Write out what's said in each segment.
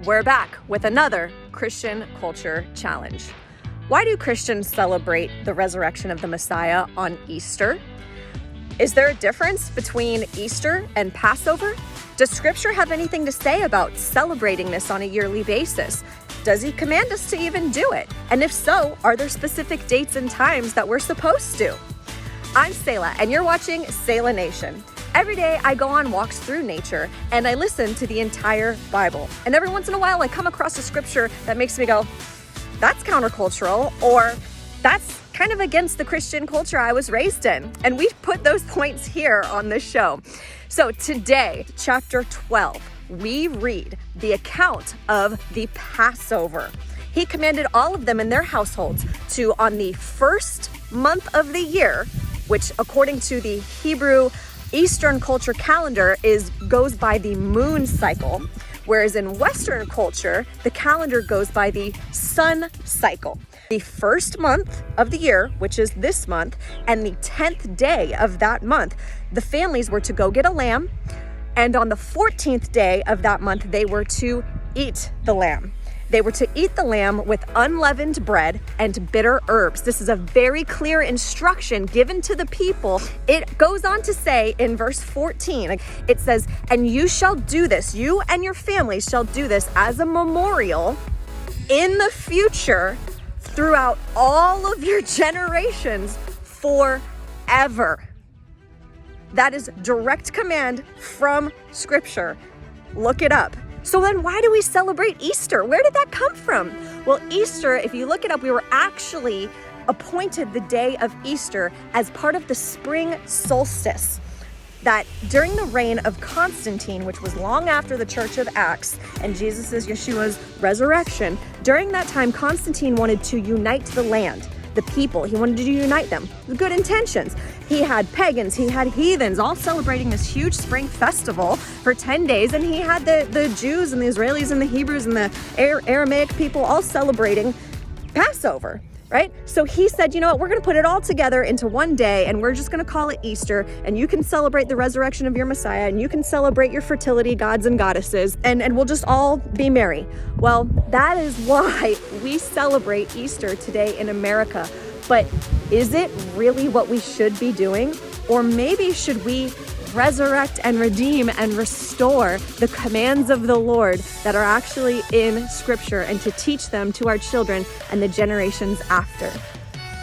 We're back with another Christian culture challenge. Why do Christians celebrate the resurrection of the Messiah on Easter? Is there a difference between Easter and Passover? Does Scripture have anything to say about celebrating this on a yearly basis? Does he command us to even do it? And if so, are there specific dates and times that we're supposed to? I'm Selah, and you're watching SelahNation. Every day I go on walks through nature and I listen to the entire Bible. And every once in a while I come across a scripture that makes me go, that's countercultural, or that's kind of against the Christian culture I was raised in. And we put those points here on this show. So today, chapter 12, we read the account of the Passover. He commanded all of them in their households to, on the first month of the year, which according to the Hebrew Eastern culture calendar goes by the moon cycle, whereas in Western culture, the calendar goes by the sun cycle. The first month of the year, which is this month, and the 10th day of that month, the families were to go get a lamb, and on the 14th day of that month, they were to eat the lamb. They were to eat the lamb with unleavened bread and bitter herbs. This is a very clear instruction given to the people. It goes on to say in verse 14, it says, "And you shall do this, you and your family shall do this as a memorial in the future throughout all of your generations forever." That is direct command from Scripture. Look it up. So then why do we celebrate Easter? Where did that come from? Well, Easter, if you look it up, we were actually appointed the day of Easter as part of the spring solstice. That during the reign of Constantine, which was long after the Church of Acts and Yeshua's resurrection, during that time, Constantine wanted to unite the land, the people. He wanted to unite them with good intentions. He had pagans, he had heathens, all celebrating this huge spring festival for 10 days. And he had the Jews and the Israelis and the Hebrews and the Aramaic people all celebrating Passover, right? So he said, you know what, we're going to put it all together into one day and we're just going to call it Easter. And you can celebrate the resurrection of your Messiah and you can celebrate your fertility gods and goddesses and we'll just all be merry. Well, that is why we celebrate Easter today in America. But is it really what we should be doing? Or maybe should we resurrect and redeem and restore the commands of the Lord that are actually in Scripture and to teach them to our children and the generations after?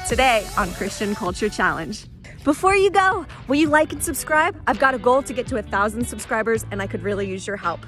Today on Christian Culture Challenge. Before you go, will you like and subscribe? I've got a goal to get to 1,000 subscribers and I could really use your help.